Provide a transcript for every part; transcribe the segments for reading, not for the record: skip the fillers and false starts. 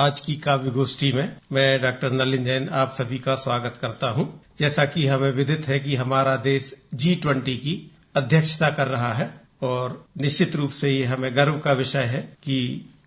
आज की काव्य गोष्ठी में मैं डॉक्टर नलिन जैन आप सभी का स्वागत करता हूं। जैसा कि हमें विदित है कि हमारा देश G20 की अध्यक्षता कर रहा है और निश्चित रूप से ये हमें गर्व का विषय है कि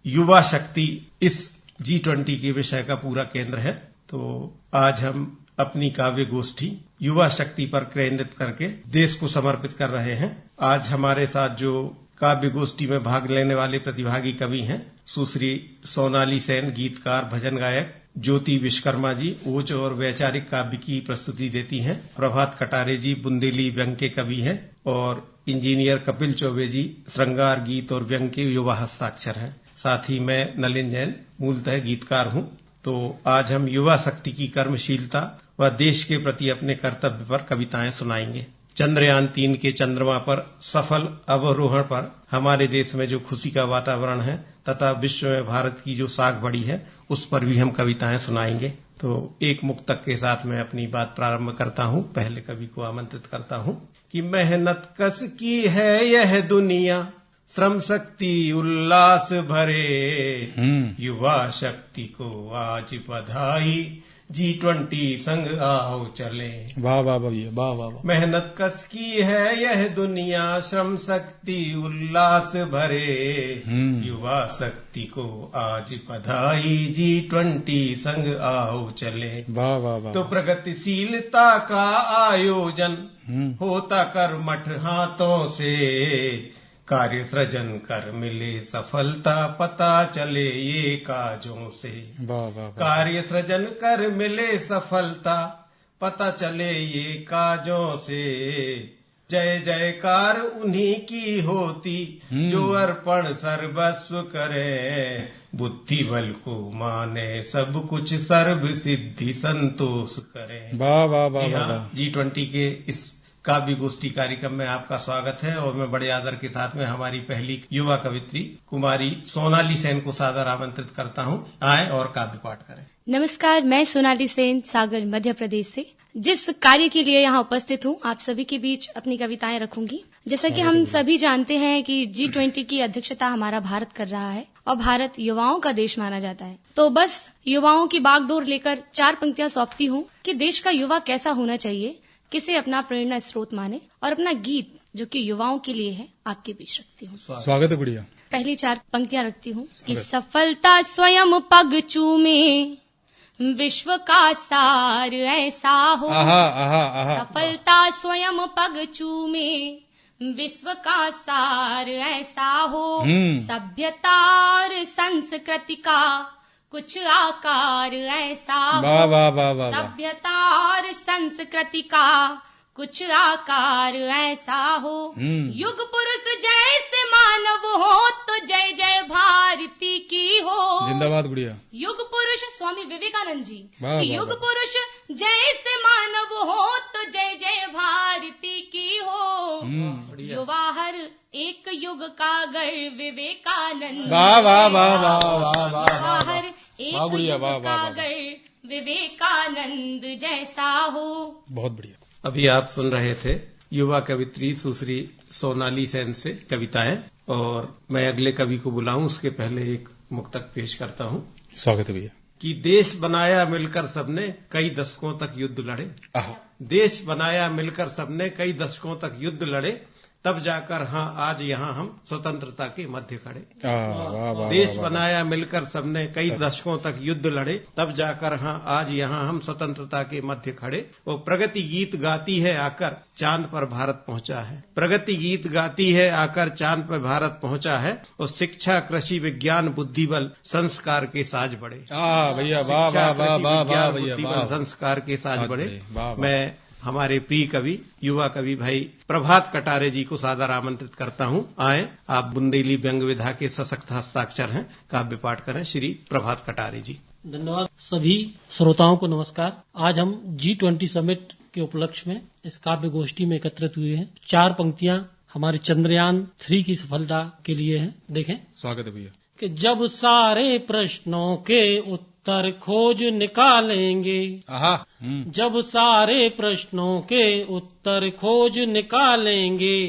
युवा शक्ति इस G20 के विषय का पूरा केंद्र है। तो आज हम अपनी काव्य गोष्ठी युवा शक्ति पर केंद्रित करके देश को समर्पित कर रहे हैं। आज हमारे साथ जो काव्य गोष्ठी में भाग लेने वाले प्रतिभागी कवि हैं, सुश्री सोनाली सेन गीतकार भजन गायक, ज्योति विश्वकर्मा जी ओज और वैचारिक काव्य की प्रस्तुति देती हैं, प्रभात कटारे जी बुंदेली व्यंग के कवि हैं और इंजीनियर कपिल चौबे जी श्रृंगार गीत और व्यंग के युवा हस्ताक्षर हैं। साथ ही मैं नलिन जैन मूलतः गीतकार हूं। तो आज हम युवा शक्ति की कर्मशीलता व देश के प्रति अपने कर्तव्य पर कविताएं सुनाएंगे। चंद्रयान 3 के चंद्रमा पर सफल अवरोहण पर हमारे देश में जो खुशी का वातावरण है तथा विश्व में भारत की जो साख बढ़ी है उस पर भी हम कविताएं सुनाएंगे। तो एक मुक्तक के साथ मैं अपनी बात प्रारंभ करता हूं। पहले कवि को आमंत्रित करता हूं कि मेहनत कस की है यह दुनिया, श्रम शक्ति उल्लास भरे, युवा शक्ति को आज बधाई, G20 संग आओ चले। वाह वाह भैया, वाह वाह वाह। मेहनत कस की है यह दुनिया, श्रम शक्ति उल्लास भरे, युवा शक्ति को आज बधाई, G20 संग आओ चले। वाह वाह वाह। तो प्रगतिशीलता का आयोजन होता कर्मठ हाथों से, कार्य सृजन कर मिले सफलता, पता चले ये काजों से। वाह वाह। कार्य सृजन कर मिले सफलता, पता चले ये काजों से, जय जयकार उन्हीं की होती जो अर्पण सर्वस्व करे, बुद्धि बल को माने सब कुछ सर्व सिद्धि संतोष करे। वाह वाह वाह। G20 के इस काव्य गोष्ठी कार्यक्रम में आपका स्वागत है और मैं बड़े आदर के साथ में हमारी पहली युवा कवित्री कुमारी सोनाली सेन को सादर आमंत्रित करता हूं। आए और काव्य पाठ करें। नमस्कार, मैं सोनाली सेन सागर मध्य प्रदेश से जिस कार्य के लिए यहाँ उपस्थित हूँ आप सभी के बीच अपनी कविताएं रखूंगी। जैसा कि हम सभी जानते हैं कि G20 की अध्यक्षता हमारा भारत कर रहा है और भारत युवाओं का देश माना जाता है। तो बस युवाओं की बागडोर लेकर 4 पंक्तियां सौंपती हूँ कि देश का युवा कैसा होना चाहिए, किसे अपना प्रेरणा स्रोत माने और अपना गीत जो कि युवाओं के लिए है आपके बीच रखती हूँ। स्वागत है गुड़िया। पहली 4 पंक्तियां रखती हूँ कि सफलता स्वयं पग चूमे, विश्व का सार ऐसा हो। सफलता स्वयं पग चूमे, विश्व का सार ऐसा हो, सभ्यता और संस्कृति का कुछ आकार ऐसा हो। सभ्यता और संस्कृति का कुछ आकार ऐसा हो, युग पुरुष जैसे मानव हो तो जय जय भारती की हो। जिंदाबाद गुड़िया। युग पुरुष स्वामी विवेकानंद जी, युग पुरुष जैसे मानव हो तो जय जय भारती की हो। युवा हर एक युग का गर्व विवेकानंद। वाह वाह वाह वाह वाह। हर एक युग का गर्व विवेकानंद जैसा हो। बहुत बढ़िया। अभी आप सुन रहे थे युवा कवित्री सुश्री सोनाली सेन से कविताएं और मैं अगले कवि को बुलाऊं उसके पहले एक मुक्तक पेश करता हूं। स्वागत है भैया। कि देश बनाया मिलकर सबने कई दशकों तक युद्ध लड़े, देश बनाया मिलकर सबने कई दशकों तक युद्ध लड़े, तब जाकर हाँ आज यहाँ हम स्वतंत्रता के मध्य खड़े। देश बनाया मिलकर सबने कई दशकों तक युद्ध लड़े, तब जाकर हाँ आज यहाँ हम स्वतंत्रता के मध्य खड़े। वो प्रगति गीत गाती है आकर चांद पर भारत पहुँचा है, प्रगति गीत गाती है आकर चांद पर भारत पहुँचा है। और शिक्षा कृषि विज्ञान बुद्धि बल संस्कार के साज बढ़े। भैया शिक्षा कृषि विज्ञान बुद्धि बल संस्कार के साज बढ़े। मैं हमारे प्रिय कवि युवा कवि भाई प्रभात कटारे जी को सादर आमंत्रित करता हूं। आए आप बुंदेली व्यंग विधा के सशक्त हस्ताक्षर हैं, काव्य पाठ करें श्री प्रभात कटारे जी। धन्यवाद। सभी श्रोताओं को नमस्कार। आज हम G20 समिट के उपलक्ष्य में इस काव्य गोष्ठी में एकत्रित हुए हैं। 4 पंक्तियां हमारे चंद्रयान 3 की सफलता के लिए हैं। देखें। स्वागत है भैया। कि जब सारे प्रश्नों के उत्तर खोज निकालेंगे, जब सारे प्रश्नों के उत्तर खोज निकालेंगे,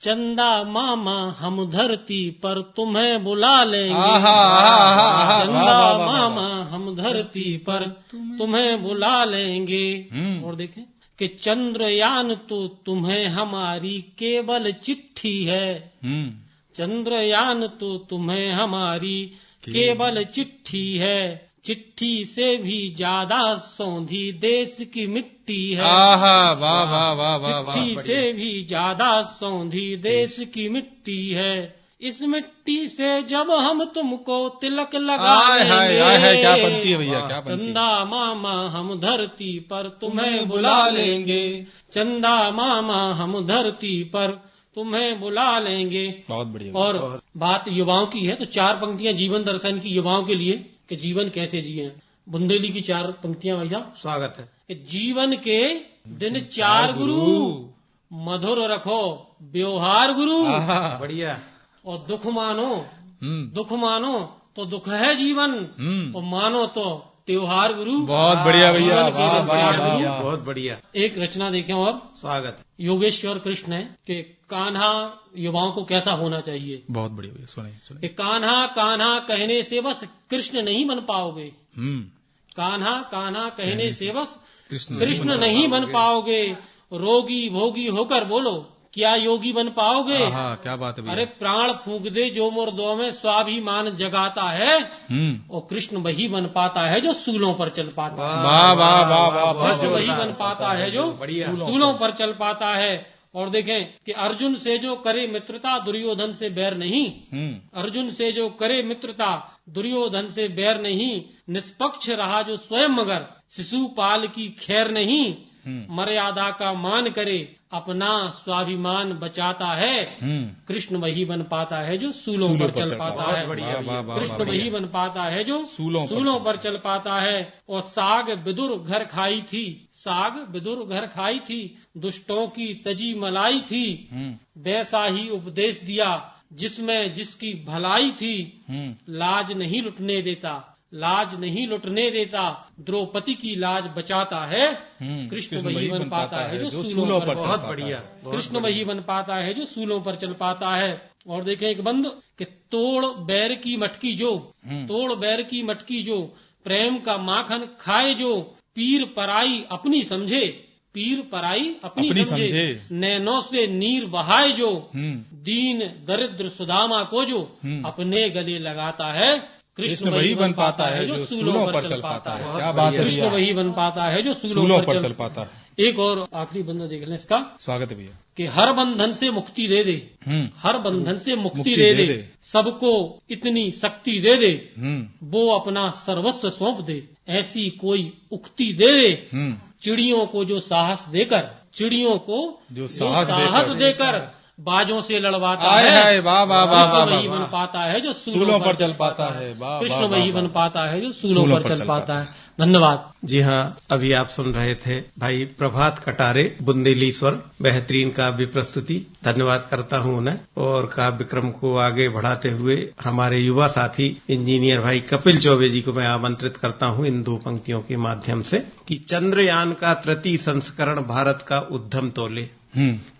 चंदा मामा हम धरती पर तुम्हें बुला लेंगे। चंदा हम धरती पर तुम्हें बुला लेंगे। और देखें कि चंद्रयान तो तुम्हें हमारी केवल चिट्ठी है। चंद्रयान तो तुम्हें हमारी केवल चिट्ठी है। चिट्ठी से भी ज्यादा सौंधी देश की मिट्टी है। वाह वाह वाह वाह। चिट्ठी से भी ज्यादा सौंधी देश की मिट्टी है। इस मिट्टी से जब हम तुमको तिलक लगाएंगे, क्या बनती है भैया, क्या बनती है। चंदा मामा हम धरती पर तुम्हें बुला लेंगे। चंदा मामा हम धरती पर तुम्हें बुला लेंगे। बहुत बढ़िया। और बात युवाओं की है तो 4 पंक्तियां जीवन दर्शन की युवाओं के लिए कि जीवन कैसे जिए। बुंदेली की 4 पंक्तियां भाई साहब, स्वागत है। कि जीवन के दिन 4 गुरु, मधुर रखो व्यवहार गुरु। बढ़िया। और दुख मानो तो दुख है जीवन, और मानो तो त्योहार गुरु। बहुत बढ़िया भैया, जीवन के दिन 4 गुरु। बहुत बढ़िया। एक रचना देखें और स्वागत है। योगेश्वर कृष्ण है कि कान्हा युवाओं को कैसा होना चाहिए। बहुत बढ़िया भैया, सुनिए। कि कान्हा कान्हा कहने से बस कृष्ण नहीं बन पाओगे। कान्हा कान्हा कहने से बस कृष्ण नहीं बन पाओगे। रोगी भोगी होकर बोलो क्या योगी बन पाओगे। क्या बात है भैया। अरे प्राण फूंक दे जो मुर्दों में स्वाभिमान जगाता है, और कृष्ण वही बन पाता है जो सूलों पर चल पाता है। वाह वाह वाह वाह। कृष्ण वही बन पाता है जो सूलों पर चल पाता है। और देखें कि अर्जुन से जो करे मित्रता दुर्योधन से बैर नहीं। अर्जुन से जो करे मित्रता दुर्योधन से बैर नहीं। निष्पक्ष रहा जो स्वयं मगर शिशुपाल की खैर नहीं। मर्यादा का मान करे अपना स्वाभिमान बचाता है। कृष्ण वही बन पाता है जो सूलों पर चल पाता है। कृष्ण वही बन पाता है जो सूलों पर चल पाता है। और साग विदुर घर खाई थी, साग विदुर घर खाई थी, दुष्टों की तजी मलाई थी। वैसा ही उपदेश दिया जिसमें जिसकी भलाई थी। लाज नहीं लुटने देता, लाज नहीं लुटने देता, द्रौपदी की लाज बचाता है। कृष्ण वही बन पाता है जो सूलों पर बहुत बढ़िया। कृष्ण वही बन पाता है जो सूलों पर चल पाता है। और देखें एक बंद कि तोड़ बैर की मटकी जो, तोड़ बैर की मटकी जो, प्रेम का माखन खाए जो, पीर पराई अपनी समझे, पीर पराई अपनी समझे, नैनों से नीर बहाए जो, दीन दरिद्र सुदामा को जो अपने गले लगाता है। कृष्ण वही बन पाता है जो सूलों पर चल पाता है। क्या बात है। कृष्ण वही बन पाता है जो सूलों पर चल पाता है। एक और आखिरी बंधन देख लें इसका। स्वागत है भैया। कि हर बंधन से मुक्ति दे दे, हर बंधन से मुक्ति दे दे, सबको इतनी शक्ति दे दे, वो अपना सर्वस्व सौंप दे, ऐसी कोई उक्ति दे दे। चिड़ियों को जो साहस देकर, चिड़ियों को जो साहस देकर बाजों से लड़वाता है। कृष्ण वही बन पाता है जो सूलों पर चल पाता है। कृष्ण वही बन पाता है जो सूलों पर चल पाता है। धन्यवाद। जी हाँ, अभी आप सुन रहे थे भाई प्रभात कटारे बुंदेली स्वर, बेहतरीन काव्य प्रस्तुति। धन्यवाद करता हूँ उन्हें। और काव्य क्रम को आगे बढ़ाते हुए हमारे युवा साथी इंजीनियर भाई कपिल चौबे जी को मैं आमंत्रित करता हूँ इन 2 पंक्तियों के माध्यम से कि चंद्रयान का तृतीय संस्करण भारत का उद्यम तोले।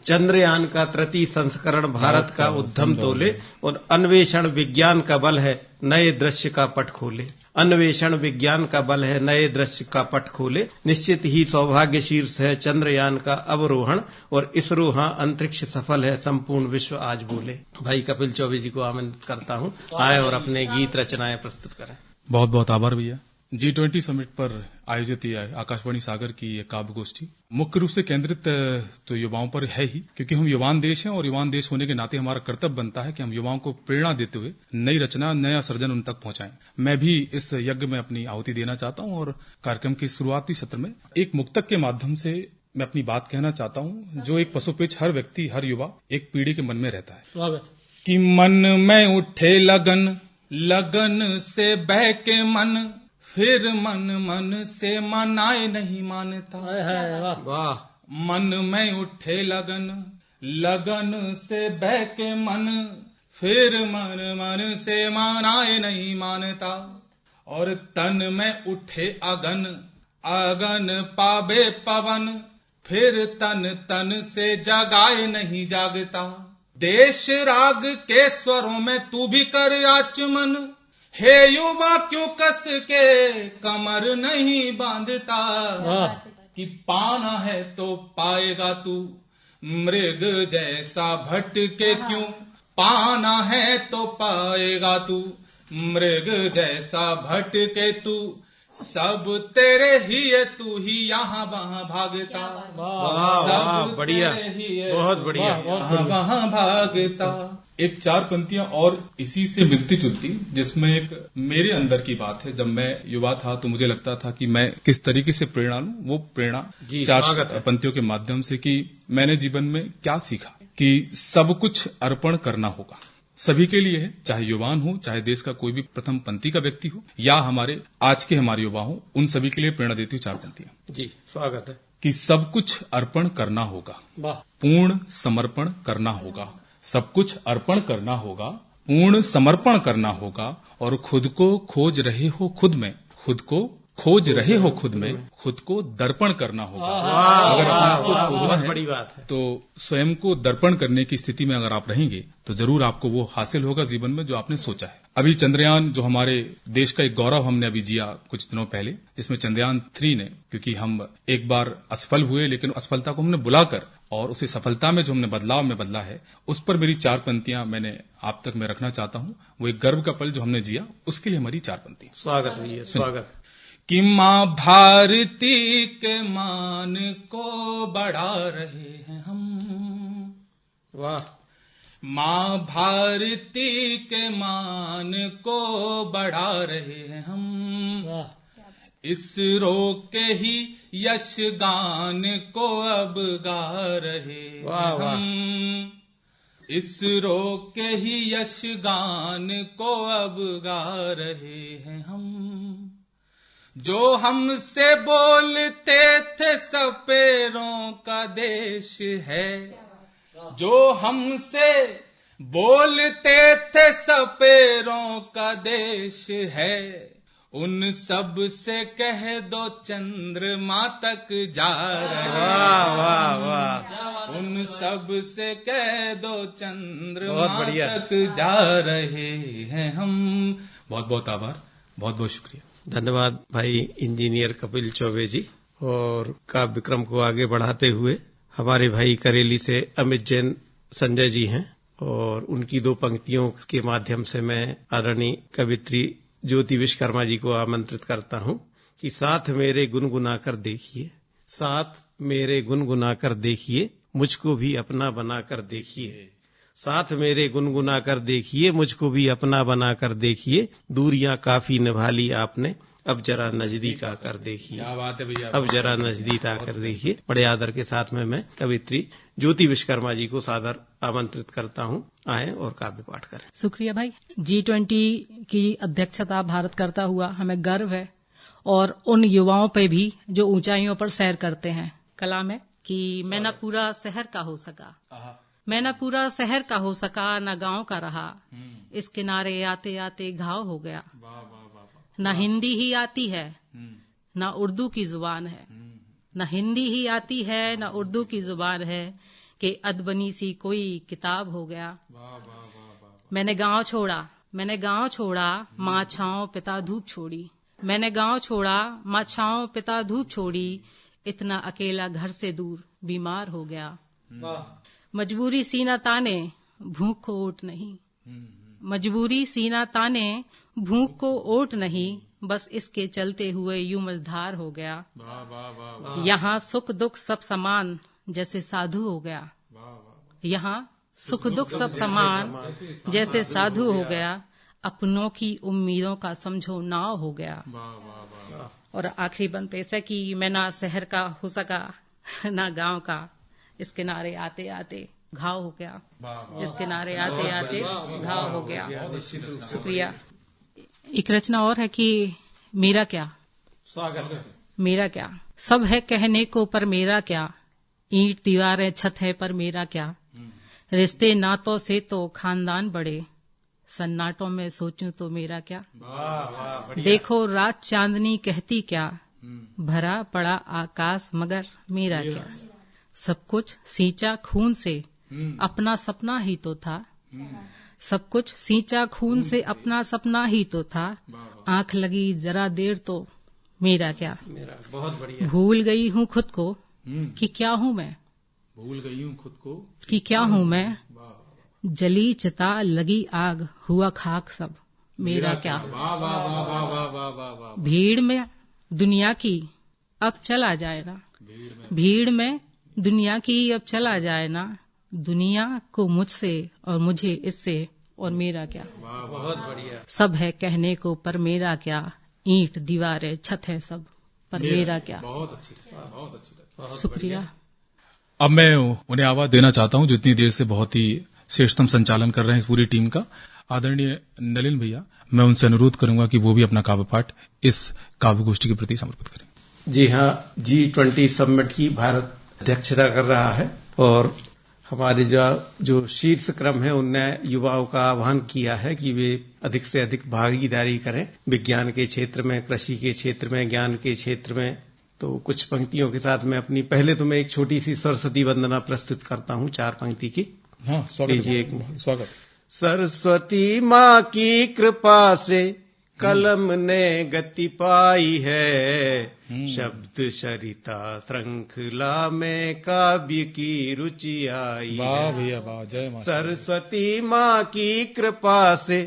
चंद्रयान का तृतीय संस्करण भारत का उद्यम तोले, और अन्वेषण विज्ञान का बल है नए दृश्य का पट खोले। अन्वेषण विज्ञान का बल है नए दृश्य का पट खोले। निश्चित ही सौभाग्य शीर्ष है चंद्रयान का अवरोहण, और इसरो हाँ अंतरिक्ष सफल है संपूर्ण विश्व आज बोले। भाई कपिल चौबे जी को आमंत्रित करता हूँ, आए और अपने गीत रचनाएं प्रस्तुत करें। बहुत बहुत आभार भैया। G20 समिट पर आयोजित आकाशवाणी सागर की ये काव्य गोष्ठी मुख्य रूप से केंद्रित तो युवाओं पर है ही, क्योंकि हम युवान देश हैं और युवान देश होने के नाते हमारा कर्तव्य बनता है कि हम युवाओं को प्रेरणा देते हुए नई रचना, नया सर्जन उन तक पहुंचाएं। मैं भी इस यज्ञ में अपनी आहुति देना चाहता हूं और कार्यक्रम के शुरुआती सत्र में एक मुक्तक के माध्यम से मैं अपनी बात कहना चाहता हूं, जो एक पशुपेच हर व्यक्ति, हर युवा एक पीढ़ी के मन में रहता है। स्वागत। कि मन में उठे लगन, लगन से बह के मन, फिर मन से मनाए नहीं मानता। वाह। मन में उठे लगन, लगन से बह के मन, फिर मन से मनाए नहीं मानता। और तन में उठे अगन, अगन पावे पवन, फिर तन से जगाए नहीं जागता। देश राग के स्वरों में तू भी कर आचमन, हे युवा क्यों कस के कमर नहीं बांधता, कि पाना है तो पाएगा तू, मृग जैसा भटके क्यों, पाना है तो पाएगा तू, मृग जैसा भटके तू, सब तेरे ही है तू ही यहाँ वहाँ भागता, सब बढ़िया, बहुत बढ़िया, वहाँ भागता। एक 4 पंक्तियां और इसी से मिलती जुलती, जिसमें एक मेरे अंदर की बात है। जब मैं युवा था तो मुझे लगता था कि मैं किस तरीके से प्रेरणा लूं, वो प्रेरणा 4 पंक्तियों के माध्यम से कि मैंने जीवन में क्या सीखा कि सब कुछ अर्पण करना होगा, सभी के लिए है, चाहे युवान हो, चाहे देश का कोई भी प्रथम पंक्ति का व्यक्ति हो, या हमारे हमारे युवा हो, उन सभी के लिए प्रेरणा देती हूँ 4 पंक्तियां। जी स्वागत है। कि सब कुछ अर्पण करना होगा, पूर्ण समर्पण करना होगा, सब कुछ अर्पण करना होगा, पूर्ण समर्पण करना होगा, और खुद को खोज रहे हो खुद में, खुद को खोज रहे हो खुद में, खुद को दर्पण करना होगा। अगर आपको खोजना है बड़ी बात है तो स्वयं को दर्पण करने की स्थिति में अगर आप रहेंगे तो जरूर आपको वो हासिल होगा जीवन में जो आपने सोचा है। अभी चंद्रयान, जो हमारे देश का एक गौरव हमने अभी जिया कुछ दिनों पहले, जिसमें चंद्रयान 3 ने, क्योंकि हम एक बार असफल हुए लेकिन असफलता को हमने बुलाकर और उसे सफलता में जो हमने बदलाव में बदला है, उस पर मेरी 4 पंक्तियां मैंने आप तक में रखना चाहता हूं। वो एक गर्व का पल जो हमने जिया, उसके लिए हमारी 4 पंक्तियां। स्वागत भैया, स्वागत। कि माँ भारती के मान को बढ़ा रहे हैं हम, वाह। माँ भारती के मान को बढ़ा रहे हैं हम, इसरो के ही यशगान को अब गा रहे हैं हम, इसरो के ही यशगान को अब गा रहे हैं हम। जो हमसे बोलते थे सपेरों का देश है, जो हमसे बोलते थे सपेरों का देश है, उन सब से कह दो चंद्रमा तक जा रहे हैं। वाह वाह वाह। उन सब से कह दो चंद्रमा तक जा रहे हैं हम। बहुत बहुत आभार, बहुत बहुत शुक्रिया, धन्यवाद भाई इंजीनियर कपिल चौबे जी। और काव्य क्रम को आगे बढ़ाते हुए हमारे भाई करेली से अमित जैन संजय जी हैं, और उनकी 2 पंक्तियों के माध्यम से मैं आदरणीय कवित्री ज्योति विश्वकर्मा जी को आमंत्रित करता हूं कि साथ मेरे गुनगुना कर देखिए, साथ मेरे गुनगुना कर देखिए, मुझको भी अपना बना कर देखिए, साथ मेरे गुनगुना कर देखिए, मुझको भी अपना बना कर देखिए, दूरियां काफी निभा ली आपने, अब जरा नजदीक आकर देखिए। क्या बात है भैया, अब जरा नजदीक आकर देखिए। बड़े आदर के साथ में मैं कवित्री ज्योति विश्वकर्मा जी को सादर आमंत्रित करता हूं, आए और काव्य पाठ करें। शुक्रिया भाई। G20 की अध्यक्षता भारत करता हुआ हमें गर्व है, और उन युवाओं पे भी जो ऊंचाइयों पर सैर करते हैं। कला में कि मैं न पूरा शहर का हो सका, मैं न पूरा शहर का हो सका, न गांव का रहा, इस किनारे आते आते घाव हो गया। न हिंदी ही आती है, न उर्दू की जुबान है, न हिंदी ही आती है, न उर्दू की जुबान है, कि अदबनी सी कोई किताब हो गया। मैंने गांव छोड़ा, मैंने गांव छोड़ा, माँ छाँव पिता धूप छोड़ी, मैंने गांव छोड़ा, माँ छाँव पिता धूप छोड़ी, इतना अकेला घर से दूर बीमार हो गया। मजबूरी सीना ताने भूख को ओट नहीं, मजबूरी सीना ताने भूख को ओट नहीं, बस इसके चलते हुए यूं मझधार हो गया। यहाँ सुख दुख सब समान जैसे साधु हो गया, यहाँ सुख दुख सब समान जैसे साधु हो गया, अपनों की उम्मीदों का समझो नाव हो गया। और आखिरी बंद पेश है कि मैं ना शहर का हो सका ना गांव का, इस किनारे आते आते घाव हो गया, इस किनारे आते आते घाव हो गया। शुक्रिया। एक रचना और है कि मेरा क्या, स्वागत। मेरा क्या, सब है कहने को पर मेरा क्या, ईंट दीवारें छत है पर मेरा क्या, रिश्ते नातों से तो खानदान बड़े, सन्नाटों में सोचूं तो मेरा क्या। देखो रात चांदनी कहती क्या, भरा पड़ा आकाश मगर मेरा क्या, सब कुछ सींचा खून से अपना सपना ही तो था, सब कुछ सींचा खून से अपना सपना ही तो था, आंख लगी जरा देर तो मेरा क्या। मेरा बहुत बढ़िया। भूल गई हूँ खुद को कि क्या हूँ मैं, भूल गई हूँ खुद को कि क्या हूँ मैं, जली चिता लगी आग हुआ खाक सब मेरा क्या। वाह वाह वाह वाह वाह वाह वाह वाह। भीड़ में दुनिया की अब चला जाए ना, भीड़ में दुनिया की अब चला जाए ना, दुनिया को मुझसे और मुझे इससे और मेरा क्या। बहुत बढ़िया। सब है कहने को पर मेरा क्या, ईंट दीवारें छत है सब पर मेरा क्या। बहुत अच्छी, बहुत अच्छी। शुक्रिया। अब मैं उन्हें आवाज देना चाहता हूं जो इतनी देर से बहुत ही श्रेष्ठतम संचालन कर रहे हैं पूरी टीम का, आदरणीय नलिन भैया। मैं उनसे अनुरोध करूंगा कि वो भी अपना काव्य पाठ इस काव्य गोष्ठी के प्रति समर्पित करें। जी हाँ, G20 समिट की भारत अध्यक्षता कर रहा है और हमारे जो शीर्ष क्रम है उनने युवाओं का आह्वान किया है कि वे अधिक से अधिक भागीदारी करें विज्ञान के क्षेत्र में, कृषि के क्षेत्र में, ज्ञान के क्षेत्र में। तो कुछ पंक्तियों के साथ मैं अपनी पहले तो मैं एक छोटी सी सरस्वती वंदना प्रस्तुत करता हूँ 4 पंक्ति की। हाँ, स्वागत। सरस्वती माँ की कृपा से कलम ने गति पाई है, शब्द सरिता श्रृंखला में काव्य की रुचि आई है। वाह भैया वाह, जय मां। सरस्वती माँ की कृपा से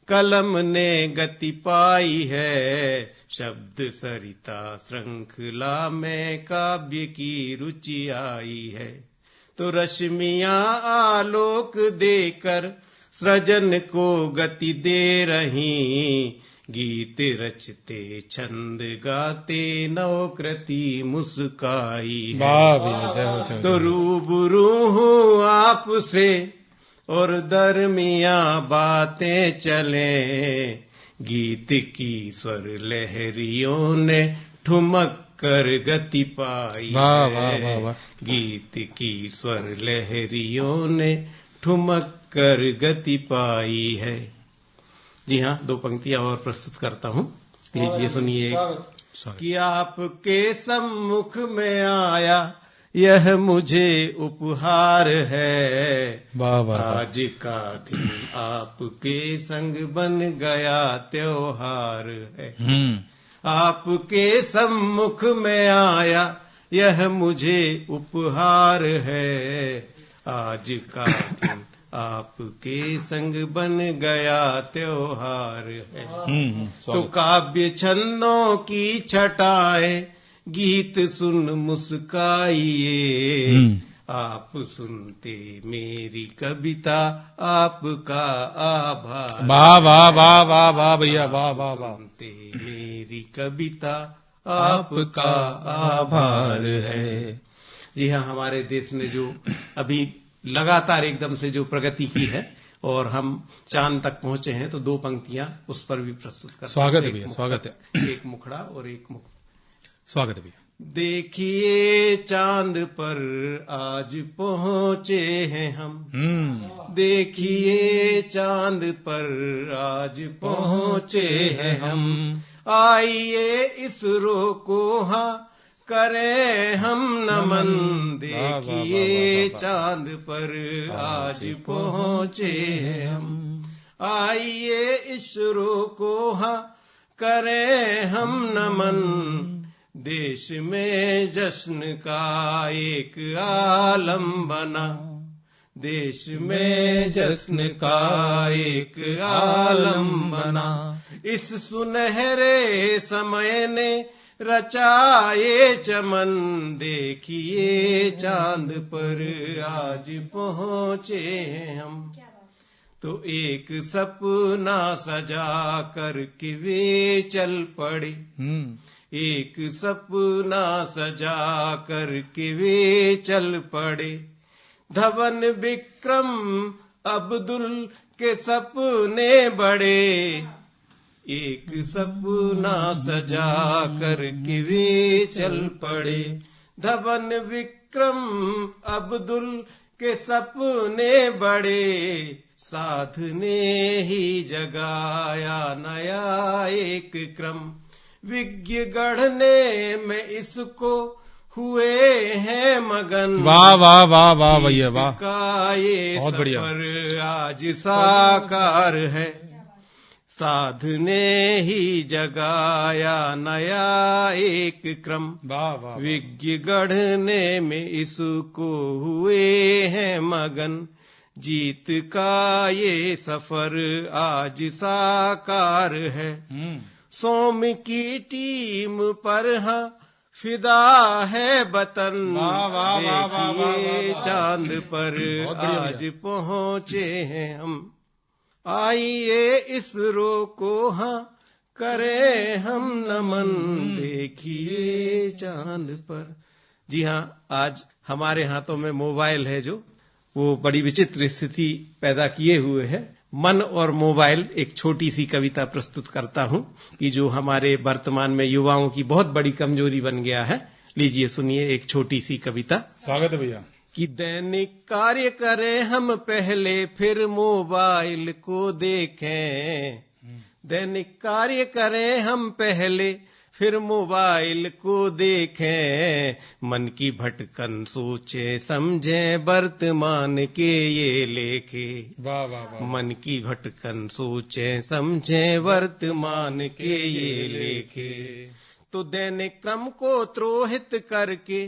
कलम ने गति पाई है, शब्द सरिता श्रृंखला में काव्य की रुचि आई है। तो रश्मियां आलोक देकर सृजन को गति दे रही, गीत रचते छंद गाते नवकृति मुस्काई है। वाह भैया, जय हो, जय। तो रूबरू हूँ आपसे और दरमियां बातें चलें, गीत की स्वर लहरियों ने ठुमक कर गति पाई वाह, है। वाह, वाह, वाह। गीत की स्वर लहरियों ने ठुमक कर गति पाई है। जी हाँ, 2 पंक्तियां और प्रस्तुत करता हूँ, लीजिए सुनिए। कि आपके सम्मुख में आया यह मुझे उपहार है, वाह वाह। आज का दिन आपके संग बन गया त्योहार है। आपके सम्मुख में आया यह मुझे उपहार है, आज का दिन आपके संग बन गया त्योहार है। तो काव्य छंदों की छटाएं गीत सुन मुस्काइए, आप सुनते मेरी कविता आपका आभार। वाह वाह वाह वाह वाह भैया, वाह वाह वाह। सुनते मेरी कविता आपका आभार है। जी हाँ, हमारे देश ने जो अभी लगातार एकदम से जो प्रगति की है और हम चांद तक पहुंचे हैं, तो 2 पंक्तियां उस पर भी प्रस्तुत करते हैं। स्वागत है भैया, स्वागत है। एक मुखड़ा और एक मुख। स्वागत है भैया। देखिए चांद पर आज पहुंचे हैं हम, देखिए चांद पर आज पहुंचे हैं हम, आइए इसरो को हाँ करें हम नमन, देखिए चांद पर आज पहुंचे हैं हम, आइए इसरो को हाँ करें हम नमन, देश में जश्न का एक आलम बना, देश में जश्न का एक आलम बना, इस सुनहरे समय ने रचाए चमन, देखिए चांद पर आज पहुंचे हैं हम। तो एक सपना सजा कर के वे चल पड़े, एक सपना सजा कर के वे चल पड़े, धवन विक्रम अब्दुल के सपने बड़े, एक सपना सजा कर के वे चल पड़े, धवन विक्रम अब्दुल के सपने बड़े, साध ने ही जगाया नया एक क्रम, विज्ञ गढ़ने में इसको हुए हैं मगन। वाह वाह वाह वाह भैया वाह, का ये बहुत बढ़िया। सफर आज साकार है, साध ने ही जगाया नया एक क्रम। वाह वाह, विज्ञ गढ़ने में इसको हुए हैं मगन, जीत का ये सफर आज साकार है। सोम की टीम पर हाँ फिदा है बतन, वाह वाह वाह वाह वाह, देखिए चांद पर बहुत बढ़िया आज पहुँचे हैं हम। आइए इसरो को हाँ करें हम नमन, देखिए चांद पर। जी हाँ, आज हमारे हाथों में मोबाइल है जो वो बड़ी विचित्र स्थिति पैदा किए हुए है। मन और मोबाइल एक छोटी सी कविता प्रस्तुत करता हूँ कि जो हमारे वर्तमान में युवाओं की बहुत बड़ी कमजोरी बन गया है। लीजिए सुनिए एक छोटी सी कविता। स्वागत है भैया। कि दैनिक कार्य करें हम पहले फिर मोबाइल को देखें, दैनिक कार्य करें हम पहले फिर मोबाइल को देखें, मन की भटकन सोचे समझे वर्तमान के ये लेखे। वाह वाह वाह, मन की भटकन सोचे समझे वर्तमान के ये लेखे। तो दैनिक क्रम को त्रोहित करके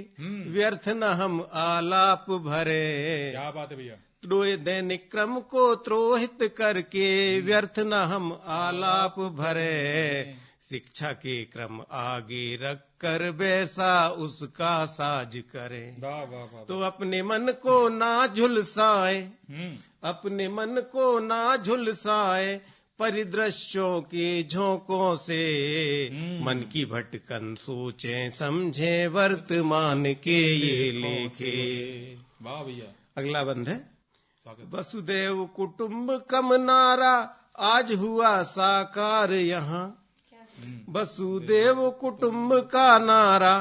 व्यर्थ न हम आलाप भरे। क्या बात है भैया। तो दैनिक क्रम को त्रोहित करके व्यर्थ न हम आलाप भरे, शिक्षा के क्रम आगे रख कर वैसा उसका साज करें। वाह वाह वाह, तो अपने मन को ना झुलसाए, अपने मन को ना झुलसाए परिदृश्यों के झोंकों से, मन की भटकन सोचे समझे वर्तमान के ये लेखे। वाह भैया। अगला बंद है। स्वागत। वसुदेव कुटुम्बकम नारा आज हुआ साकार यहाँ, वसुदेव कुटुम्ब का नारा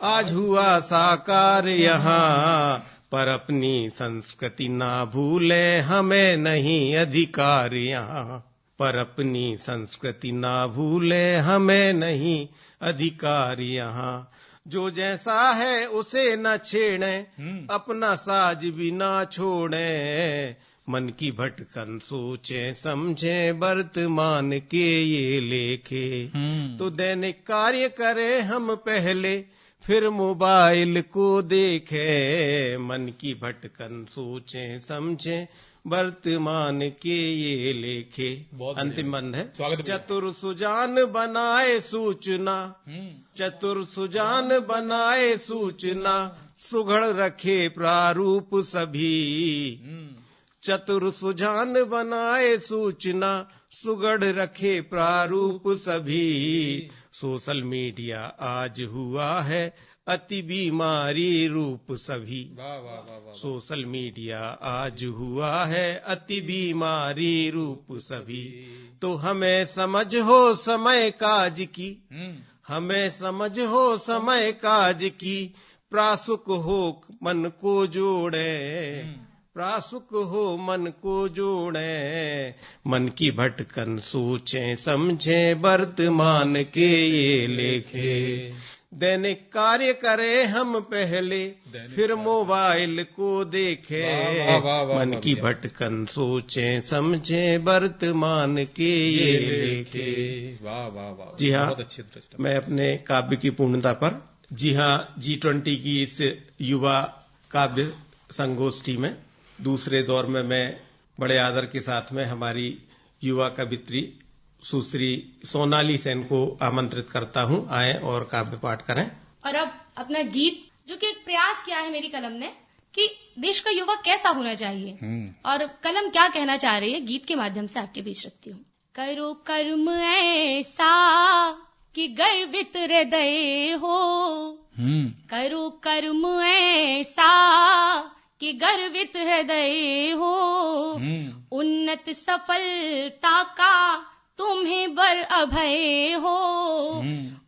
आज हुआ साकार यहाँ, पर अपनी संस्कृति ना भूले हमें नहीं अधिकार यहाँ, पर अपनी संस्कृति ना भूले हमें नहीं अधिकार यहाँ। जो जैसा है उसे न छेड़े, अपना साज भी ना छोड़े, मन की भटकन सोचे समझे वर्तमान के ये लेखे। तो दैनिक कार्य करें हम पहले फिर मोबाइल को देखे, मन की भटकन सोचे समझे वर्तमान के ये लेखे। अंतिम बंद है। चतुर सुजान बनाए सूचना, चतुर सुजान बनाए सूचना, सुघड़ रखे प्रारूप सभी, चतुर सुजान बनाए सूचना, सुगढ़ रखे प्रारूप सभी। सोशल मीडिया आज हुआ है अति बीमारी रूप सभी। वाह वाह वाह वाह, सोशल मीडिया आज हुआ है अति बीमारी रूप सभी। तो हमें समझ हो समय काज की, हमें समझ हो समय काज की, प्रासुक हो मन को जोड़े, प्रासुक हो मन को जोड़े, मन की भटकन सोचे समझे वर्तमान के ये लेखे। दैनिक कार्य करें हम पहले फिर मोबाइल को देखे, मन की भटकन सोचे समझे वर्तमान के ये लेखे। वाह वाह वाह, जी हाँ, बहुत अच्छी दृष्टि। मैं अपने काव्य की पूर्णता पर, जी हाँ, G20 की इस युवा काव्य संगोष्ठी में दूसरे दौर में मैं बड़े आदर के साथ में हमारी युवा कवित्री सुश्री सोनाली सेन को आमंत्रित करता हूं, आए और काव्य पाठ करें। और अब अपना गीत, जो कि एक प्रयास किया है मेरी कलम ने कि देश का युवा कैसा होना चाहिए और कलम क्या कहना चाह रही है, गीत के माध्यम से आपके बीच रखती हूँ। करो कर्म ऐसा कि गर्वित हृदय हो, करो कर्म ऐसा कि गर्वित हृदय हो, उन्नत सफलता का तुम्हें बर अभय हो,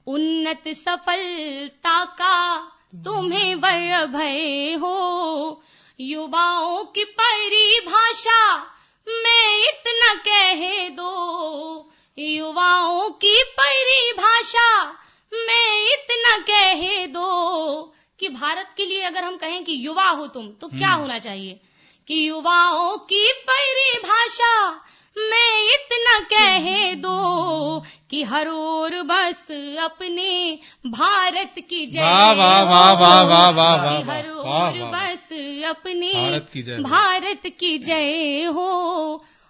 उन्नत सफलता का तुम्हें बर अभय हो। युवाओं की परिभाषा मैं इतना कह दो, युवाओं की परिभाषा मैं इतना कह दो भारत के लिए अगर हम कहें कि युवा हो तुम, तो क्या होना चाहिए? कि युवाओं की परिभाषा मैं इतना कह दो कि हर ओर बस अपने भारत की जय हो, हर ओर बस अपने भारत की जय हो।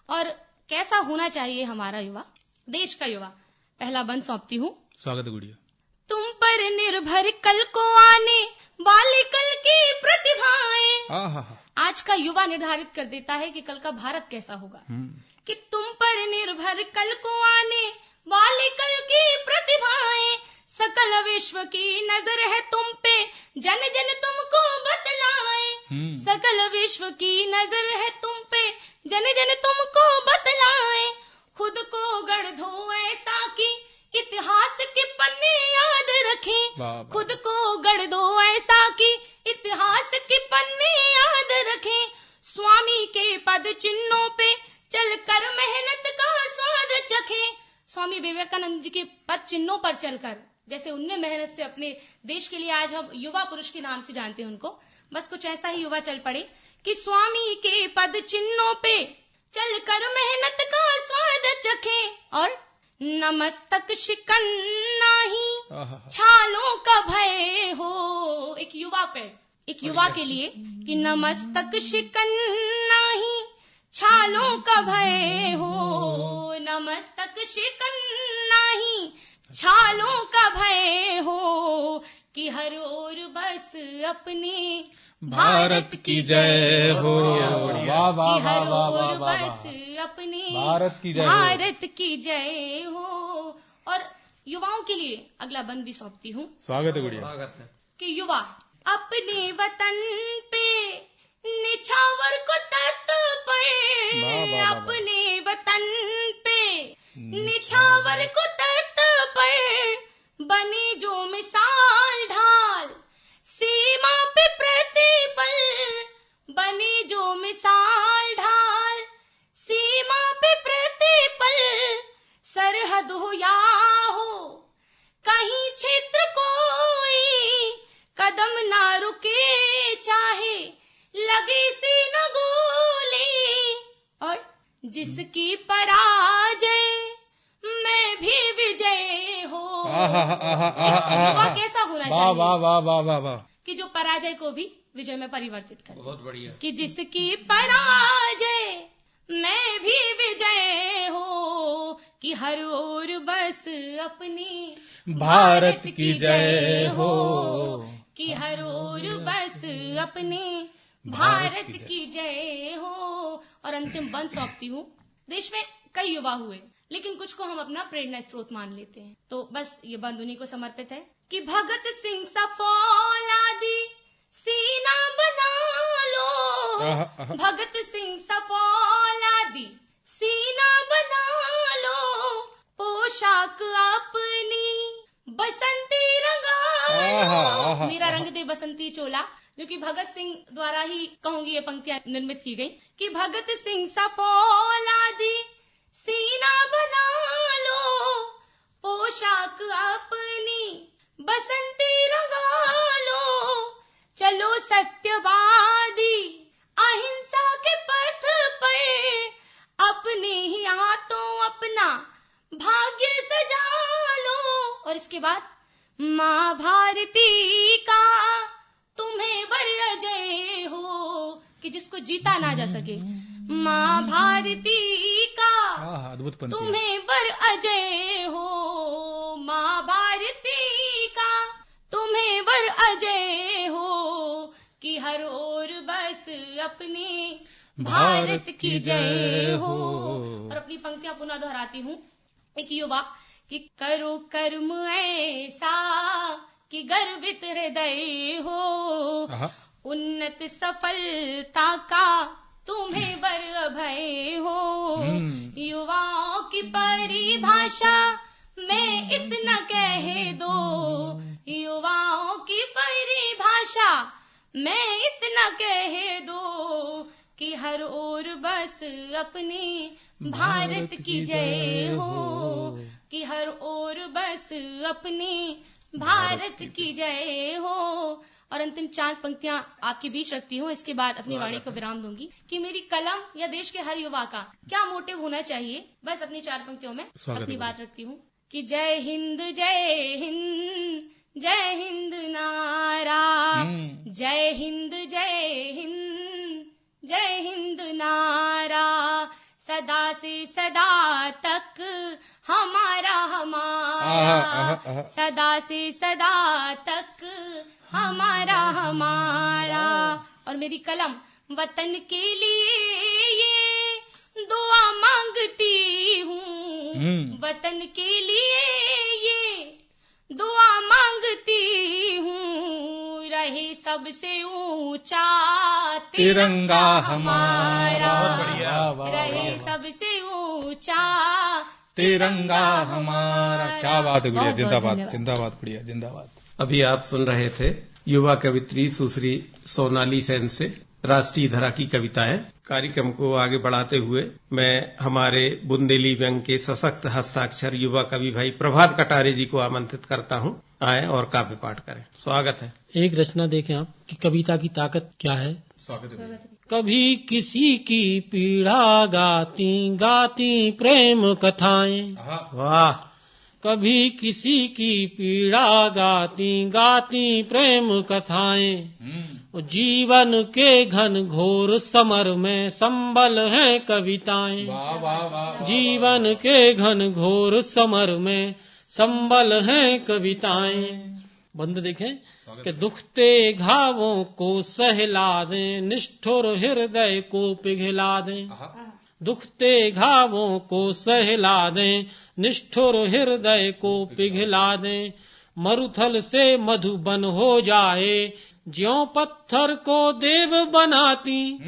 और कैसा होना चाहिए हमारा युवा, देश का युवा? पहला बंद सौंपती हूँ। स्वागत गुड़िया। तुम पर निर्भर कल को आने वाले कल की प्रतिभाएं। आज का युवा निर्धारित कर देता है कि कल का भारत कैसा होगा। कि तुम पर निर्भर कल को आने वाले कल की प्रतिभाएं, सकल विश्व की नजर है तुम पे, जन जन तुमको बतलाएं। सकल विश्व की नजर है तुम पे, जन जन तुमको बतलाएं। खुद को गढ़ दो ऐसा कि इतिहास के पन्ने याद रखें। खुद को गढ़ दो ऐसा कि इतिहास के पन्ने याद रखें। स्वामी के पद चिन्हों पे चलकर मेहनत का स्वाद चखें। स्वामी विवेकानंद जी के पद चिन्हों पर चलकर, जैसे उनने मेहनत से अपने देश के लिए, आज हम युवा पुरुष के नाम से जानते हैं उनको, बस कुछ ऐसा ही युवा चल पड़े कि स्वामी के पद चिन्हों पे चलकर मेहनत का स्वाद चखें। और नमस्तक शिकन नाही छालों का भय हो। एक युवा पे, एक युवा के लिए कि नमस्तक शिकन नाही छालों का भय हो, नमस्तक शिकन नाही छालों का भय हो। कि हर ओर बस अपने भारत की जय हो, कि हर ओर बस अपने भारत की जय हो। और युवाओं के लिए अगला बंद भी सौंपती हूँ। स्वागत है गुड़िया। स्वागत है। कि युवा अपने वतन पे निछावर को तत्पर, अपने वतन पे निछावर को तत्पर, बने जो मिसाल ढाल सीमा पे प्रतिपल, बने जो मिसाल ढाल सीमा पे प्रतिपल। सरहद हो या हो कहीं क्षेत्र कोई, कदम ना रुके चाहे लगे सी न गोली। और जिसकी पराजय मैं भी विजय हो। युवा कैसा होना चाहिए? वाह वाह वाह वाह वाह। कि जो पराजय को भी विजय में परिवर्तित करे। बहुत बढ़िया। कि जिसकी पराजय मैं भी विजय हो, कि हर ओर बस अपनी भारत की जय हो, कि हर ओर बस अपने भारत की जय हो। और अंतिम बंद सौंपती हूँ। देश में कई युवा हुए, लेकिन कुछ को हम अपना प्रेरणा स्रोत मान लेते हैं, तो बस ये बंद उन्हीं को समर्पित है। कि भगत सिंह सफौलादी सीना बना लो, भगत सिंह सफौलादी सीना बना लो, पोशाक अपनी बसंती रंगा लो। मेरा रंग दे बसंती चोला, जो कि भगत सिंह द्वारा ही कहूंगी ये पंक्तियां निर्मित की गई। कि भगत सिंह सफौलादी सीना बना लो, पोशाक अपनी बसंती रंगा लो। चलो सत्यवादी अहिंसा के पथ पर, अपने ही हाथों अपना भाग्य सजा लो। और इसके बाद माँ भारती का तुम्हें वर अजय हो, कि जिसको जीता ना जा सके। माँ भारती का अद्भुत तुम्हें वर अजय हो, माँ भारती का तुम्हें वर अजय हो। कि हर ओर बस अपने भारत की जय हो। और अपनी पंक्तियां पुनः दोहराती हूँ। एक युवा कि करो कर्म ऐसा कि गर्वित हृदय हो, उन्नत सफलता का तुम्हें वर अभय हो। युवाओं की परिभाषा मैं इतना कह दो, युवाओं की परिभाषा मैं इतना कह दो, कि हर ओर बस अपने भारत की जय हो, कि हर ओर बस अपने भारत की जय हो। और अंतिम 4 पंक्तियां आपके बीच रखती हूँ, इसके बाद अपनी वाणी को विराम दूंगी कि मेरी कलम या देश के हर युवा का क्या मोटिव होना चाहिए, बस अपनी 4 पंक्तियों में अपनी बात रखती हूँ कि जय हिंद जय हिंद जय हिंद नारा, जय हिंद जय हिंद जय हिंद नारा, सदा से सदा तक हमारा हमारा, सदा से सदा तक हमारा हमारा। और मेरी कलम वतन के लिए ये दुआ मांगती हूँ, वतन के लिए ये दुआ मांगती हूँ, रहे सबसे ऊंचा तिरंगा हमारा, रहे सबसे ऊंचा तिरंगा हमारा। क्या बात है गुड़िया, जिंदाबाद जिंदाबाद गुड़िया जिंदाबाद। अभी आप सुन रहे थे युवा कवित्री सुश्री सोनाली सेन से राष्ट्रीय धरा की कविताएं। कार्यक्रम को आगे बढ़ाते हुए मैं हमारे बुंदेली व्यंग के सशक्त हस्ताक्षर युवा कवि भाई प्रभात कटारे जी को आमंत्रित करता हूं, आए और काव्य पाठ करें। स्वागत है। एक रचना देखें आप कि कविता की ताकत क्या है। स्वागत है। कभी किसी की पीड़ा गाती गाती प्रेम कथाएं, वाह। कभी किसी की पीड़ा गाती गाती प्रेम कथाएं, जीवन के घन घोर समर में संबल है कविताएं, जीवन के घन घोर समर में संबल है कविताएं। बंद देखें कि दुखते घावों को सहला दें, निष्ठुर हृदय को पिघला दें, दुखते घावों को सहला दें, निष्ठुर हृदय को पिघला दें, मरुथल से मधुबन हो जाए, ज्यों पत्थर को देव बनाती,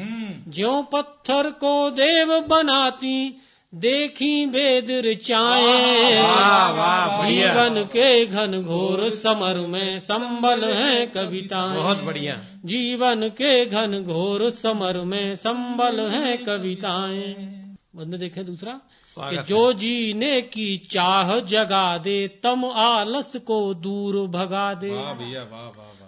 ज्यों पत्थर को देव बनाती, देखी वेद ऋचाएं, जीवन के घन घोर समर में संबल है कविताएं। बहुत बढ़िया। जीवन के घन घोर समर में संबल है कविताएं। बंद देखे दूसरा कि जो जीने की चाह जगा दे, तम आलस को दूर भगा दे,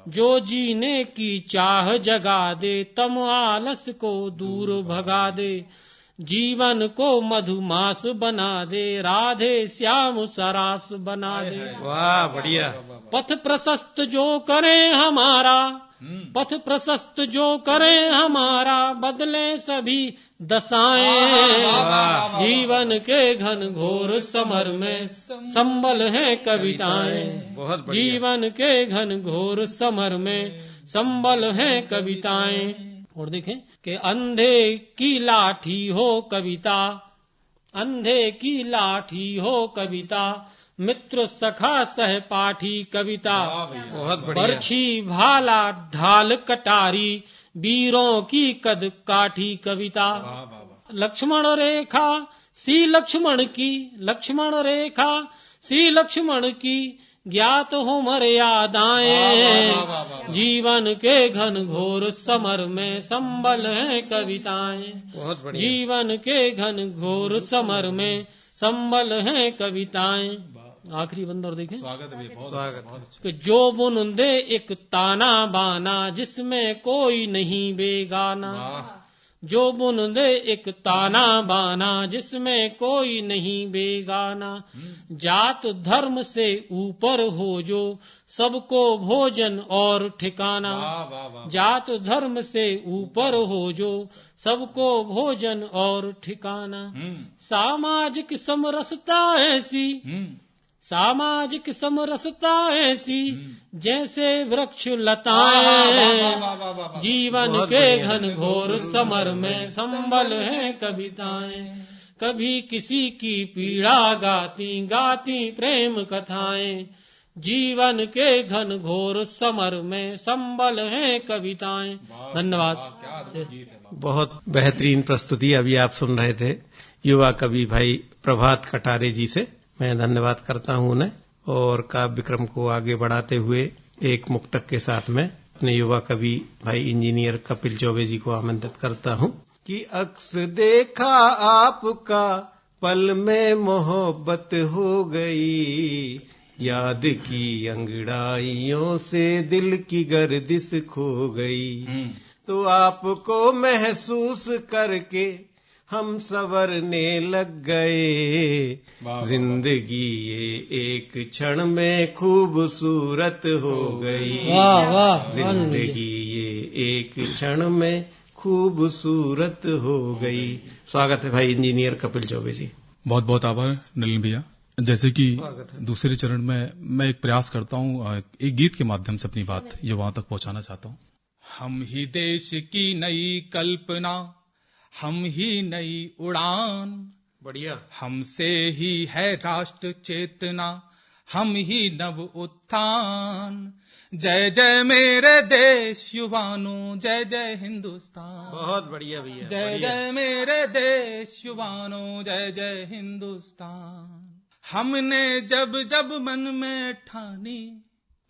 जो जीने की चाह जगा दे, तम आलस को दूर भगा दे, जीवन को मधुमास बना दे, राधे श्याम सरास बना दे। वाह बढ़िया। पथ प्रशस्त जो करे हमारा, पथ प्रशस्त जो करे हमारा, बदले सभी दशाएं, जीवन के घन घोर समर में संबल है कविताएं, बहुत बढ़िया। जीवन के घन घोर समर में संबल है कविताएं। और देखें कि अंधे की लाठी हो कविता, अंधे की लाठी हो कविता, मित्र सखा सहपाठी कविता, बहुत बढ़िया। बरछी भाला ढाल कटारी, वीरों की कद काठी कविता, लक्ष्मण रेखा सी लक्ष्मण की, लक्ष्मण रेखा सी लक्ष्मण की, ज्ञात हो मर्यादाएं, जीवन के घन घोर समर में संबल है कविताएं, बहुत बढ़िया। जीवन के घन घोर समर में संबल है कविताएं। आखिरी बंद और देखें। स्वागत है, बहुत स्वागत। कि जो बुन दे एक ताना बाना, जिसमें कोई नहीं बेगाना, जो बुन दे एक ताना बाना, जिसमें कोई नहीं बेगाना, जात धर्म से ऊपर हो जो, सबको भोजन और ठिकाना, जात धर्म से ऊपर हो जो, सबको भोजन और ठिकाना, सामाजिक समरसता ऐसी, सामाजिक समरसता ऐसी, जैसे वृक्ष लताएं, जीवन के घन घोर समर में संबल है कविताएं, कभी किसी की पीड़ा गाती गाती प्रेम कथाएं, जीवन के घन घोर समर में संबल है कविताएं। धन्यवाद। बहुत बेहतरीन प्रस्तुति अभी आप सुन रहे थे युवा कवि भाई प्रभात कटारे जी से। मैं धन्यवाद करता हूं उन्हें। और काव्य क्रम को आगे बढ़ाते हुए एक मुक्तक के साथ में अपने युवा कवि भाई इंजीनियर कपिल चौबे जी को आमंत्रित करता हूं कि अक्स देखा आपका, पल में मोहब्बत हो गई, याद की अंगड़ाइयों से दिल की गर्दिश खो गई। तो आपको महसूस करके हम संवरने लग गए। जिंदगी ये एक क्षण में खूबसूरत हो गई। जिंदगी ये एक क्षण में खूबसूरत हो गई। स्वागत है भाई इंजीनियर कपिल चौबे जी। बहुत बहुत आभार नलिन भैया। जैसे कि दूसरे चरण में मैं एक प्रयास करता हूँ, एक गीत के माध्यम से अपनी बात युवाओं तक पहुंचाना चाहता हूँ। हम ही देश की नई कल्पना, हम ही नई उड़ान, बढ़िया। हमसे ही है राष्ट्र चेतना, हम ही नव उत्थान। जय जय मेरे देश युवानों, जय जय हिंदुस्तान। बहुत बढ़िया भैया। जय जय मेरे देश युवानों, जय जय हिंदुस्तान। हमने जब जब मन में ठानी,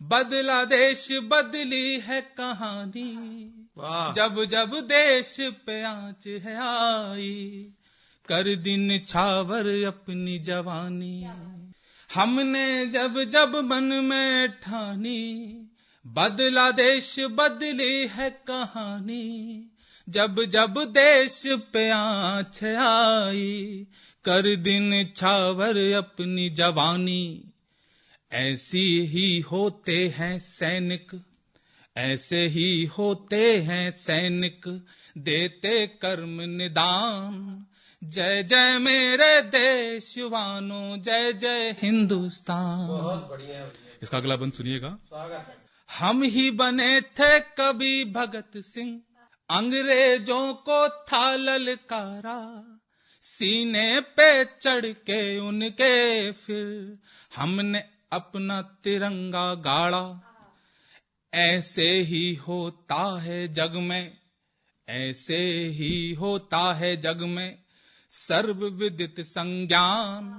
बदला देश बदली है कहानी। जब जब देश पे आँच है आई, कर दिन छावर अपनी जवानी। हमने जब जब मन में ठानी, बदला देश बदली है कहानी। जब जब देश पे आँच आई, कर दिन छावर अपनी जवानी। ऐसी ही होते हैं सैनिक, ऐसे ही होते हैं सैनिक, देते कर्म निदान। जय जय मेरे देश युवानों, जय जय हिंदुस्तान। बहुत बढ़िया। इसका अगला बंद सुनिएगा। हम ही बने थे कभी भगत सिंह, अंग्रेजों को था ललकारा। सीने पे चढ़ के उनके फिर हमने अपना तिरंगा गाड़ा। ऐसे ही होता है जग में, ऐसे ही होता है जग में, सर्व विदित संज्ञान।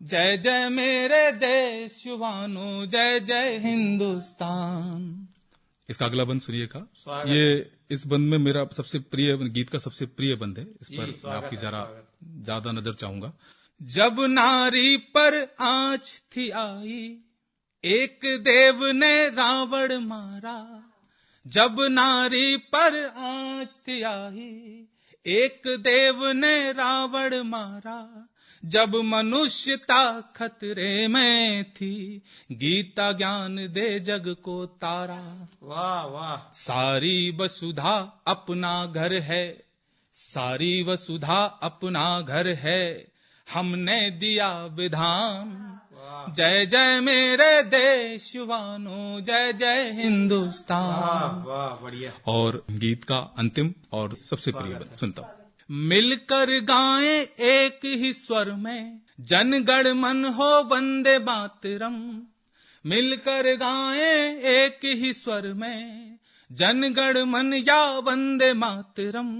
जय जय मेरे देश युवानों, जय जय हिंदुस्तान। इसका अगला बंद सुनिएगा। ये इस बंद में मेरा सबसे प्रिय गीत का सबसे प्रिय बंद है। इस पर मैं आपकी जरा ज्यादा नजर चाहूंगा। जब नारी पर आँच थी आई, एक देव ने रावण मारा। जब नारी पर आँच थी आई, एक देव ने रावण मारा। जब मनुष्यता खतरे में थी, गीता ज्ञान दे जग को तारा। वाह वाह। सारी वसुधा अपना घर है, सारी वसुधा अपना घर है, हमने दिया विधान। जय जय मेरे देश युवानों, जय जय हिंदुस्तान। वाह बढ़िया। और गीत का अंतिम और सबसे प्रिय बंद सुनता हूँ। मिलकर गाएं एक ही स्वर में, जनगण मन हो वंदे मातरम। मिलकर गाएं एक ही स्वर में, जनगण मन या वंदे मातरम।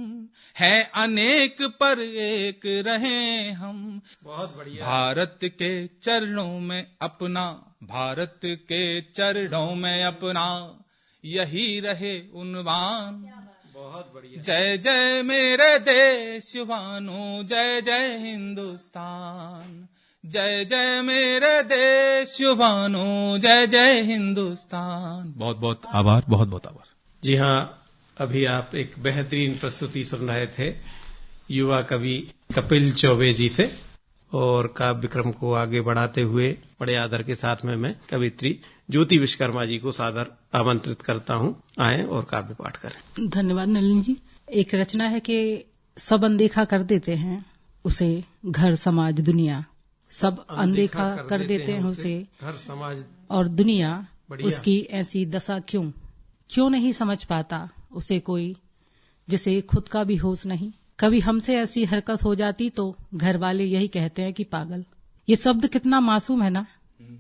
है अनेक पर एक रहे हम, बहुत बढ़िया। भारत के चरणों में अपना, भारत के चरणों में अपना, यही रहे उन्वान। बहुत बढ़िया। जय जय मेरे देश युवानों, जय जय हिंदुस्तान। जय जय मेरे देश युवानों, जय जय हिंदुस्तान। बहुत बहुत आभार, बहुत बहुत आभार। जी हाँ, अभी आप एक बेहतरीन प्रस्तुति सुन रहे थे युवा कवि कपिल चौबे जी से। और काव्य विक्रम को आगे बढ़ाते हुए बड़े आदर के साथ में मैं कवित्री ज्योति विश्वकर्मा जी को सादर आमंत्रित करता हूँ, आए और काव्य पाठ करें। धन्यवाद नलिन जी। एक रचना है कि सब अनदेखा कर देते हैं उसे, घर समाज दुनिया सब अनदेखा कर देते हैं उसे, घर समाज और दुनिया उसकी ऐसी दशा क्यों नहीं समझ पाता उसे कोई, जिसे खुद का भी होश नहीं। कभी हमसे ऐसी हरकत हो जाती तो घर वाले यही कहते हैं कि पागल। ये शब्द कितना मासूम है ना।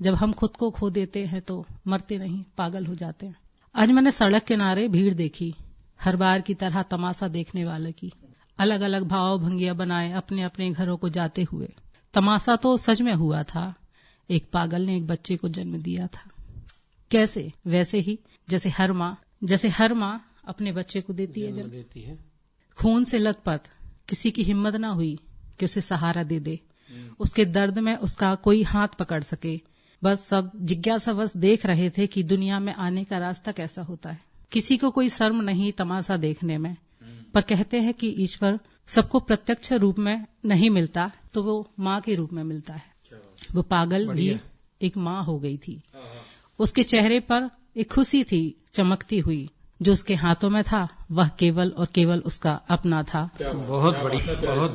जब हम खुद को खो देते हैं तो मरते नहीं, पागल हो जाते हैं। आज मैंने सड़क किनारे भीड़ देखी, हर बार की तरह तमाशा देखने वाले की, अलग अलग भाव भंगिया बनाए अपने अपने घरों को जाते हुए। तमाशा तो सच में हुआ था, एक पागल ने एक बच्चे को जन्म दिया था। कैसे? वैसे ही जैसे हर माँ अपने बच्चे को देती है जन्म। खून से लथपथ किसी की हिम्मत ना हुई कि उसे सहारा दे दे, उसके दर्द में उसका कोई हाथ पकड़ सके, बस सब जिज्ञासावश देख रहे थे कि दुनिया में आने का रास्ता कैसा होता है। किसी को कोई शर्म नहीं तमाशा देखने में, पर कहते हैं कि ईश्वर सबको प्रत्यक्ष रूप में नहीं मिलता तो वो माँ के रूप में मिलता है। वो पागल भी एक माँ हो गई थी। उसके चेहरे पर एक खुशी थी चमकती हुई। जो उसके हाथों में था वह केवल और केवल उसका अपना था। बहुत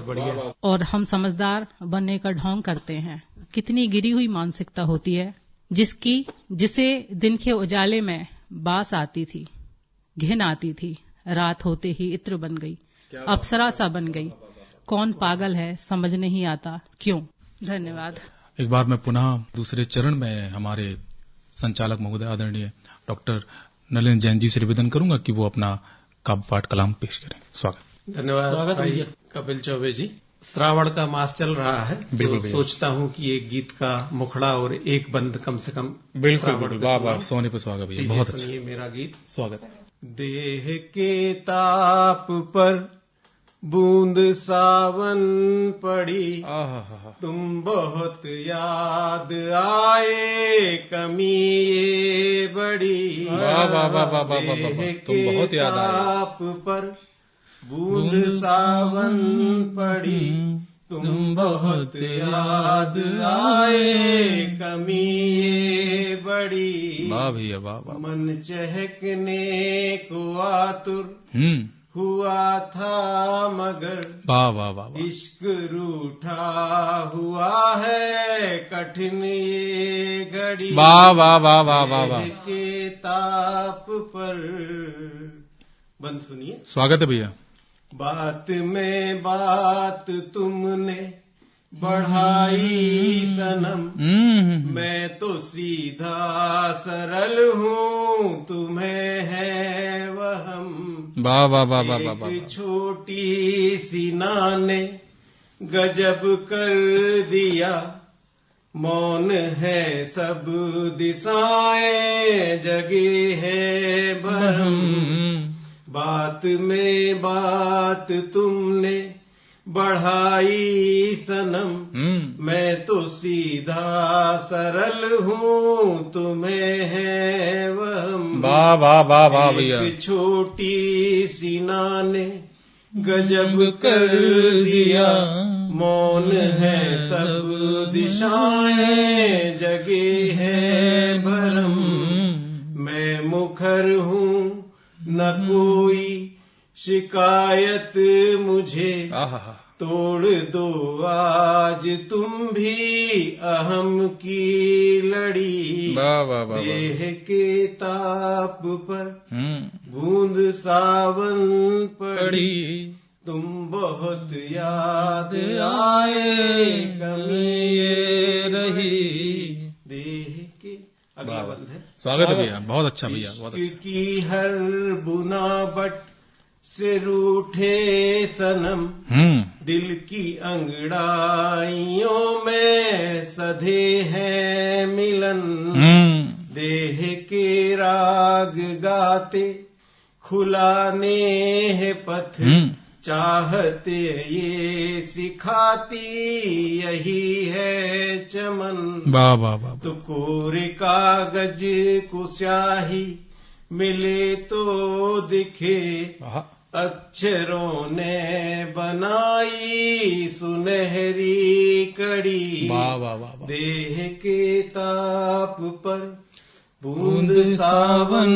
बढ़िया। और हम समझदार बनने का ढोंग करते हैं। कितनी गिरी हुई मानसिकता होती है जिसे दिन के उजाले में बास आती थी, घिन आती थी, रात होते ही इत्र बन गई, अप्सरा सा बन गई। कौन पागल है समझ नहीं आता क्यों। धन्यवाद। एक बार मैं पुनः दूसरे चरण में हमारे संचालक महोदय आदरणीय डॉक्टर नलिन जैन जी से निवेदन करूंगा कि वो अपना काव्य पाठ कलाम पेश करें। स्वागत। धन्यवाद भाई कपिल चौबे जी। श्रावण का मास चल रहा है, बिल्कुल तो सोचता हूँ कि एक गीत का मुखड़ा और एक बंद कम से कम। बिल्कुल। वाह, सोने पे स्वागत भैया, बहुत अच्छा। सुनिए मेरा गीत। स्वागत। देह के ताप पर बूंद सावन पड़ी, तुम बहुत याद आए, कमी ये बड़ी। देह के ताप पर बूंद सावन पड़ी, तुम बहुत याद आए, कमी ये बड़ी। वाह भैया, वाह। मन चहकने को आतुर हुआ था मगर, वाह। इश्क रूठा हुआ है, कठिन ये घड़ी। वाह। के ताप पर। बंद सुनिए। स्वागत है भैया। बात में बात तुमने बढ़ाई सनम, मैं तो सीधा सरल हूँ, तुम्हें है वहम। वाह। एक छोटी सी नाने गजब कर दिया, मौन है सब दिशाएं, जगे है भरम। बात में बात तुमने बढ़ाई सनम, मैं तो सीधा सरल हूँ, तुम्हें है वहम। वाह भैया। एक छोटी सी नाने गजब कर दिया, मौन है सब दिशाएं, जगे है भरम। मैं मुखर हूँ न कोई शिकायत मुझे, तोड़ दो आज तुम भी अहम की लड़ी। देह के ताप पर बूंद सावन पड़ी, तुम बहुत याद आए, कमी ये रही। देह के अगला बंद है। स्वागत है भैया, बहुत अच्छा भैया, बहुत अच्छा। की हर बुनावट से रूठे सनम, दिल की अंगड़ाइयों में सधे हैं मिलन। देह के राग गाते खुलाने है पथ, चाहते ये सिखाती यही है चमन। वाह। तो कोरे कागज को स्याही मिले तो दिखे, अक्षरों ने बनाई सुनहरी कड़ी। वाह। देह के ताप पर बूंद सावन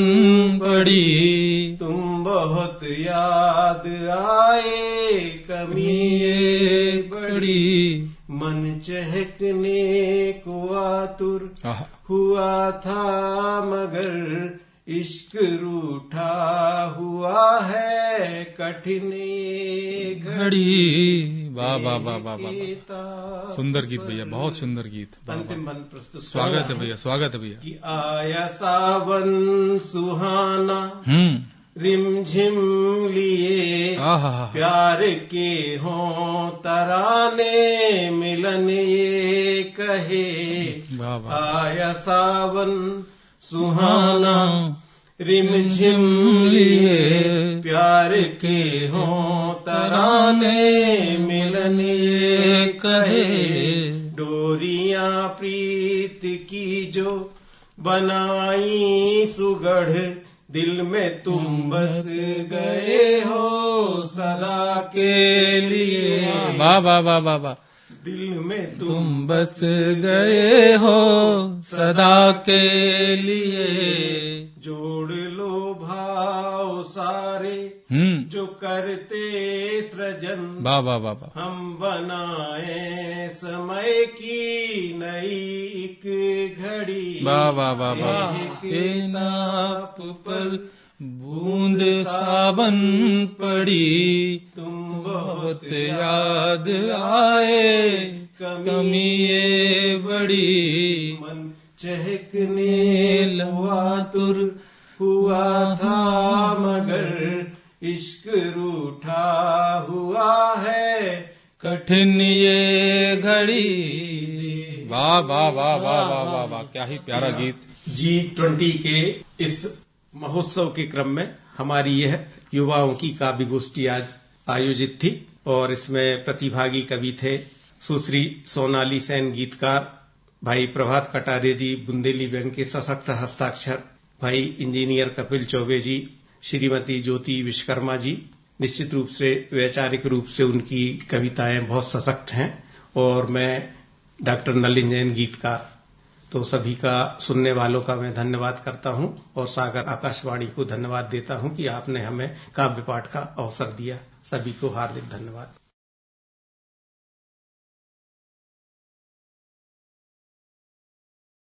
पड़ी, तुम बहुत याद आए, कमी ये बड़ी। मन चहकने को आतुर हुआ था मगर, इश्क रूठा हुआ है, कठिन घड़ी। वाह। सुंदर गीत भैया, बहुत सुंदर गीत। अंतिम बंद प्रस्तुत। स्वागत है भैया, स्वागत है भैया। कि आया सावन सुहाना, रिमझिम लिए, प्यार के हों तराने, मिलन ये कहे। आया सावन सुहाना, रिमझिम लिए, प्यार के हों तराने, मिलन ये कहे। डोरियां प्रीत की जो बनाई सुगढ़, दिल में तुम बस गए हो सदा के लिए। वाह वाह वाह वाह वाह। दिल में तुम बस गए हो सदा के लिए। जोड़ लो भाव सारे जो करते सृजन, वाह वाह वाह वाह। हम बनाए समय की नई एक घड़ी। वाह वाह वाह वाह। के नाप पर बूंद सावन पड़ी, तुम बहुत याद आए, कमी ये बड़ी। मन चहकने लगा तुर हुआ था मगर, इश्क रूठा हुआ है कठिन ये घड़ी। वाह वाह वाह वाह वाह वाह वाह, क्या ही प्यारा गीत। G20 के इस महोत्सव के क्रम में हमारी यह युवाओं की काव्य गोष्ठी आज आयोजित थी और इसमें प्रतिभागी कवि थे सुश्री सोनाली सेन गीतकार, भाई प्रभात कटारे जी बुंदेली बैंक के सशक्त हस्ताक्षर, भाई इंजीनियर कपिल चौबे जी, श्रीमती ज्योति विश्वकर्मा जी। निश्चित रूप से वैचारिक रूप से उनकी कविताएं बहुत सशक्त हैं और मैं डॉक्टर नलिन जैन गीतकार। तो सभी का सुनने वालों का मैं धन्यवाद करता हूं और सागर आकाशवाणी को धन्यवाद देता हूं कि आपने हमें काव्य पाठ का अवसर दिया। सभी को हार्दिक धन्यवाद।